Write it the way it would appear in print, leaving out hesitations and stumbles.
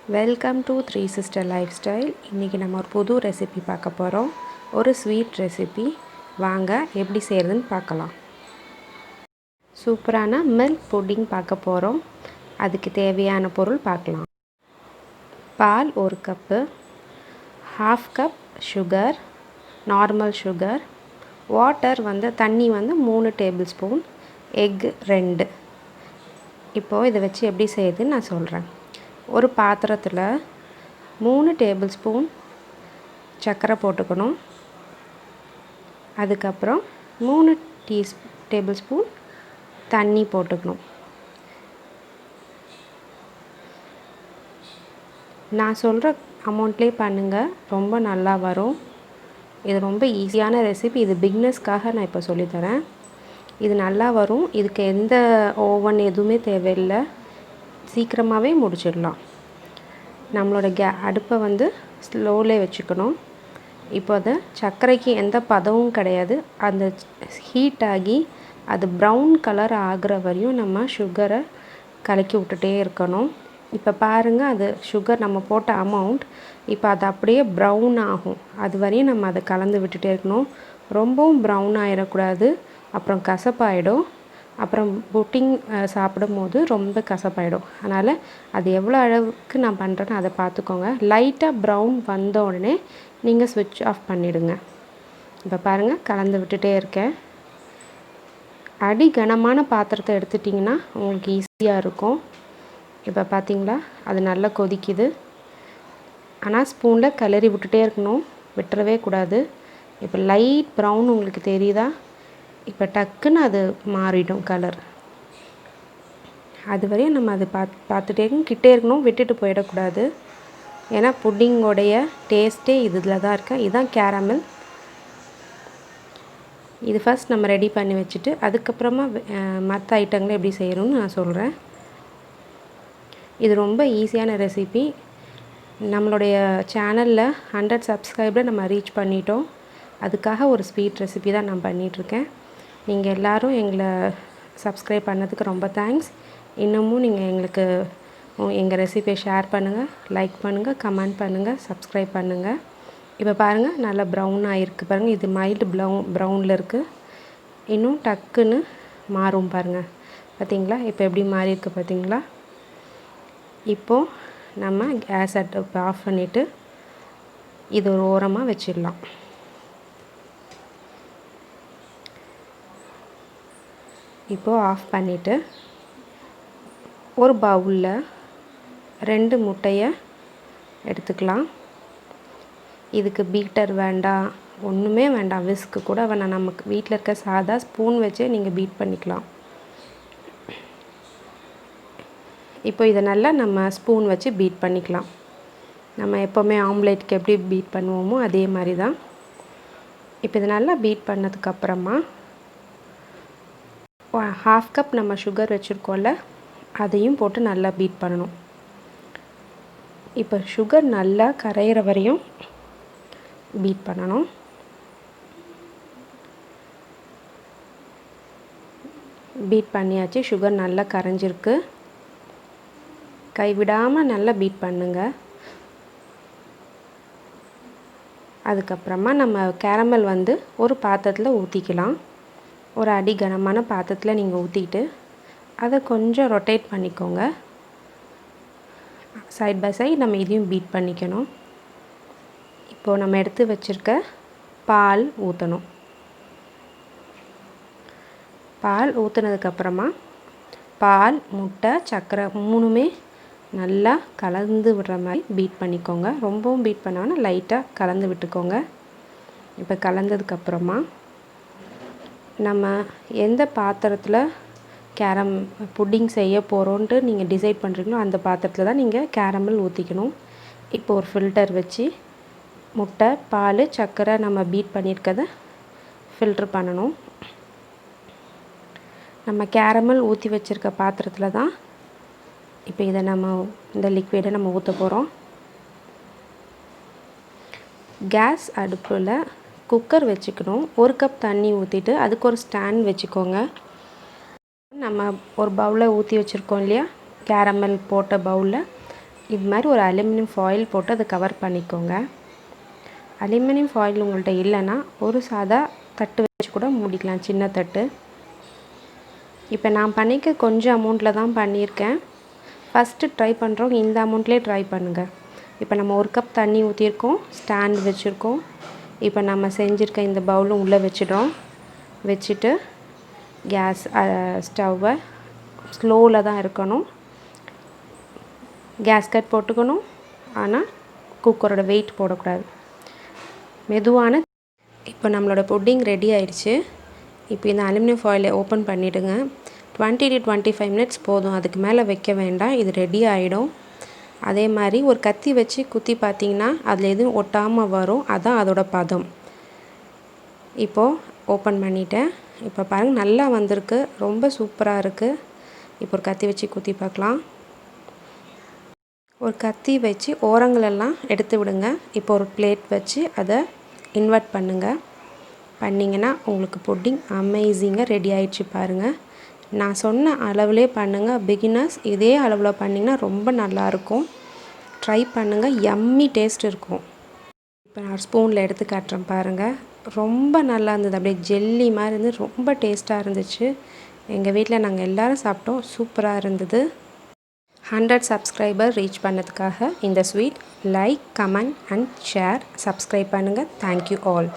Welcome to three sister life style. இன்றைக்கி நம்ம ஒரு புது ரெசிபி பார்க்க போகிறோம். ஒரு ஸ்வீட் ரெசிபி. வாங்க எப்படி செய்கிறதுன்னு பார்க்கலாம். சூப்பரான மில்க் புட்டிங் பார்க்க போகிறோம். அதுக்கு தேவையான பொருள் பார்க்கலாம். பால் 1 cup, 1/2 cup sugar, normal sugar, water தண்ணி 3 டேபிள் ஸ்பூன், எக் 2. இப்போது இதை வச்சு எப்படி செய்யுதுன்னு நான் சொல்கிறேன். ஒரு பாத்திரத்தில் 3 டேபிள் ஸ்பூன் சர்க்கரை போட்டுக்கணும். அதுக்கப்புறம் 3 டேபிள் ஸ்பூன் தண்ணி போட்டுக்கணும். நான் சொல்கிற அமௌண்ட்லேயே பண்ணுங்கள், ரொம்ப நல்லா வரும். இது ரொம்ப ஈஸியான ரெசிபி. இது பிகினர்ஸ்க்காக நான் இப்போ சொல்லித்தரேன். இது நல்லா வரும். இதுக்கு எந்த ஓவன் எதுவுமே தேவையில்லை, சீக்கிரமாகவே முடிச்சிடலாம். நம்மளோட அடுப்பை ஸ்லோவிலே வச்சுக்கணும். இப்போ அதை சர்க்கரைக்கு எந்த பதமும் கிடையாது. அந்த ஹீட் ஆகி அது ப்ரௌன் கலர் ஆகிற வரையும் நம்ம சுகரை கலக்கி விட்டுட்டே இருக்கணும். இப்போ பாருங்கள், அது சுகர் நம்ம போட்ட அமௌண்ட் இப்போ அது அப்படியே ப்ரௌன் ஆகும். அது வரையும் நம்ம அதை கலந்து விட்டுட்டே இருக்கணும். ரொம்பவும் ப்ரௌன் ஆகிடக்கூடாது, அப்புறம் கசப்பாயிடும். அப்புறம் புட்டிங் சாப்பிடும் போது ரொம்ப கசப்பாயிடும். அதனால் அது எவ்வளோ அளவுக்கு நான் பண்ணுறேன்னு அதை பார்த்துக்கோங்க. லைட்டாக ப்ரௌன் வந்த உடனே நீங்கள் ஸ்விட்ச் ஆஃப் பண்ணிவிடுங்க. இப்போ பாருங்கள், கலந்து விட்டுட்டே இருக்கேன். அடி கனமான பாத்திரத்தை எடுத்துட்டிங்கன்னா உங்களுக்கு ஈஸியாக இருக்கும். இப்போ பார்த்தீங்களா, அது நல்லா கொதிக்குது. ஆனால் ஸ்பூனில் கிளறி விட்டுட்டே இருக்கணும், விட்டுறவே கூடாது. இப்போ லைட் ப்ரௌன் உங்களுக்கு தெரியுதா? இப்போ டக்குன்னு அது மாறிடும் கலர். அது வரையும் நம்ம அதை பார்த்துட்டே கிட்டே இருக்கணும், விட்டுட்டு போயிடக்கூடாது. ஏன்னா புட்டிங்கோடைய டேஸ்ட்டே இதில் தான் இருக்கு. இதுதான் கேரமல். இது ஃபஸ்ட் நம்ம ரெடி பண்ணி வச்சுட்டு அதுக்கப்புறமா மற்ற ஐட்டங்களை எப்படி செய்யணும்னு நான் சொல்கிறேன். இது ரொம்ப ஈஸியான ரெசிபி. நம்மளுடைய சேனலில் 100 சப்ஸ்கிரைபரை நம்ம ரீச் பண்ணிட்டோம். அதுக்காக ஒரு ஸ்வீட் ரெசிபி தான் நான் பண்ணிகிட்ருக்கேன். நீங்கள் எல்லோரும் எங்களை சப்ஸ்கிரைப் பண்ணதுக்கு ரொம்ப தேங்க்ஸ். இன்னமும் நீங்கள் எங்களுக்கு எங்கள் ரெசிபியை ஷேர் பண்ணுங்கள், லைக் பண்ணுங்கள், கமெண்ட் பண்ணுங்கள், சப்ஸ்கிரைப் பண்ணுங்கள். இப்போ பாருங்கள், நல்லா ப்ரௌன் ஆகிருக்கு பாருங்கள். இது மைல்டு ப்ரௌனில் இருக்குது. இன்னும் டக்குன்னு மாறும் பாருங்கள். பார்த்திங்களா இப்போ எப்படி மாறி இருக்குது பார்த்திங்களா? இப்போது நம்ம கேஸ் அடுப்பை ஆஃப் பண்ணிவிட்டு இது ஒரு ஓரமாக வச்சிடலாம். இப்போது ஆஃப் பண்ணிவிட்டு ஒரு பவுலில் 2 முட்டையை எடுத்துக்கலாம். இதுக்கு பீட்டர் வேண்டாம், ஒன்றுமே வேண்டாம், விஸ்க்கு கூட வேணாம். நமக்கு வீட்டில் இருக்க சாதா ஸ்பூன் வச்சே நீங்கள் பீட் பண்ணிக்கலாம். இப்போ இதை நல்லா நம்ம ஸ்பூன் வச்சு பீட் பண்ணிக்கலாம். நம்ம எப்போவுமே ஆம்லேட்டுக்கு எப்படி பீட் பண்ணுவோமோ அதே மாதிரி தான். இப்போ இதை நல்லா பீட் பண்ணதுக்கப்புறமா 1/2 கப் நம்ம சுகர் வச்சுருக்கோம்ல, அதையும் போட்டு நல்லா பீட் பண்ணணும். இப்போ சுகர் நல்லா கரையிற வரையும் பீட் பண்ணணும். பீட் பண்ணியாச்சு. சுகர் நல்லா கரைஞ்சிருக்கு. கைவிடாமல் நல்லா பீட் பண்ணுங்கள். அதுக்கப்புறமா நம்ம கேரமல் ஒரு பாத்திரத்தில் ஊற்றிக்கலாம். ஒரு அடி கனமான பாத்திரத்தில் நீங்கள் ஊற்றிட்டு அதை கொஞ்சம் ரொட்டேட் பண்ணிக்கோங்க. சைட் பை சைட் நம்ம இதையும் பீட் பண்ணிக்கணும். இப்போது நம்ம எடுத்து வச்சுருக்க பால் ஊற்றணும். பால் ஊற்றுனதுக்கப்புறமா பால், முட்டை, சர்க்கரை 3மே நல்லா கலந்து விடுற மாதிரி பீட் பண்ணிக்கோங்க. ரொம்பவும் பீட் பண்ணாமல் லைட்டாக கலந்து விட்டுக்கோங்க. இப்போ கலந்ததுக்கப்புறமா நம்ம எந்த பாத்திரத்தில் புட்டிங் செய்ய போகிறோன்ட்டு நீங்கள் டிசைட் பண்ணுறீங்களோ அந்த பாத்திரத்தில் தான் நீங்கள் கேரமல் ஊற்றிக்கணும். இப்போ ஒரு ஃபில்டர் வச்சு முட்டை, பால், சர்க்கரை நம்ம பீட் பண்ணியிருக்கதை ஃபில்ட்ரு பண்ணணும். நம்ம கேரமல் ஊற்றி வச்சுருக்க பாத்திரத்தில் தான் இப்போ இதை இந்த லிக்விடை நம்ம ஊற்ற போகிறோம். கேஸ் அடுப்பில் குக்கர் வச்சுக்கணும். 1 கப் தண்ணி ஊற்றிட்டு அதுக்கு ஒரு ஸ்டாண்ட் வச்சுக்கோங்க. நம்ம ஒரு பவுலில் ஊற்றி வச்சுருக்கோம் இல்லையா, கேரமல் போட்ட பவுலில் இது மாதிரி ஒரு அலுமினியம் ஃபாயில் போட்டு அதை கவர் பண்ணிக்கோங்க. அலுமினியம் ஃபாயில் உங்கள்கிட்ட இல்லைன்னா ஒரு சாதா தட்டு வச்சு கூட மூடிக்கலாம், சின்ன தட்டு. இப்போ நான் பண்ணிக்க கொஞ்சம் அமௌண்ட்டில் தான் பண்ணியிருக்கேன். ஃபஸ்ட்டு ட்ரை பண்ணுறோம், இந்த அமௌண்ட்லேயே ட்ரை பண்ணுங்கள். இப்போ நம்ம 1 கப் தண்ணி ஊற்றிருக்கோம், ஸ்டாண்ட் வச்சுருக்கோம். இப்போ நம்ம செஞ்சுருக்க இந்த பவுலும் உள்ளே வச்சிடுறோம். வச்சுட்டு கேஸ் ஸ்டவ்வை ஸ்லோவில் தான் இருக்கணும். கேஸ்கட் போட்டுக்கணும், ஆனால் குக்கரோட வெயிட் போடக்கூடாது. மெதுவான. இப்போ நம்மளோட புட்டிங் ரெடி ஆயிடுச்சு. இப்போ இந்த அலுமினியம் ஃபாயிலை ஓப்பன் பண்ணிவிடுங்க. 20 to 25 மினிட்ஸ் போதும், அதுக்கு மேலே வைக்க வேண்டாம். இது ரெடி ஆகிடும். அதே மாதிரி ஒரு கத்தி வச்சு குத்தி பார்த்திங்கன்னா அதில் எதுவும் ஒட்டாமல் வரும், அதுதான் அதோட பதம். இப்போது ஓப்பன் பண்ணிவிட்டேன். இப்போ பாருங்கள், நல்லா வந்திருக்கு, ரொம்ப சூப்பராக இருக்குது. இப்போ ஒரு கத்தி வச்சு குத்தி பார்க்கலாம். ஒரு கத்தி வச்சு ஓரங்களெல்லாம் எடுத்து விடுங்க. இப்போ ஒரு பிளேட் வச்சு அதை இன்வெர்ட் பண்ணுங்கள். பண்ணிங்கன்னா உங்களுக்கு புட்டிங் அமேசிங்காக ரெடி ஆகிடுச்சு பாருங்கள். நான் சொன்ன அளவுலே பண்ணுங்கள். பிகினர்ஸ் இதே அளவில் பண்ணிங்கன்னா ரொம்ப நல்லாயிருக்கும். ட்ரை பண்ணுங்கள், யம்மி டேஸ்ட் இருக்கும். இப்போ நான் ஸ்பூனில் எடுத்து காட்டுறேன் பாருங்கள். ரொம்ப நல்லா இருந்தது, அப்படியே ஜெல்லி மாதிரி இருந்து ரொம்ப டேஸ்ட்டாக இருந்துச்சு. எங்கள் வீட்டில் நாங்கள் எல்லோரும் சாப்பிட்டோம், சூப்பராக இருந்தது. 100 சப்ஸ்கிரைபர் ரீச் பண்ணதுக்காக இந்த sweet like, comment and share, subscribe பண்ணுங்கள். Thank you all.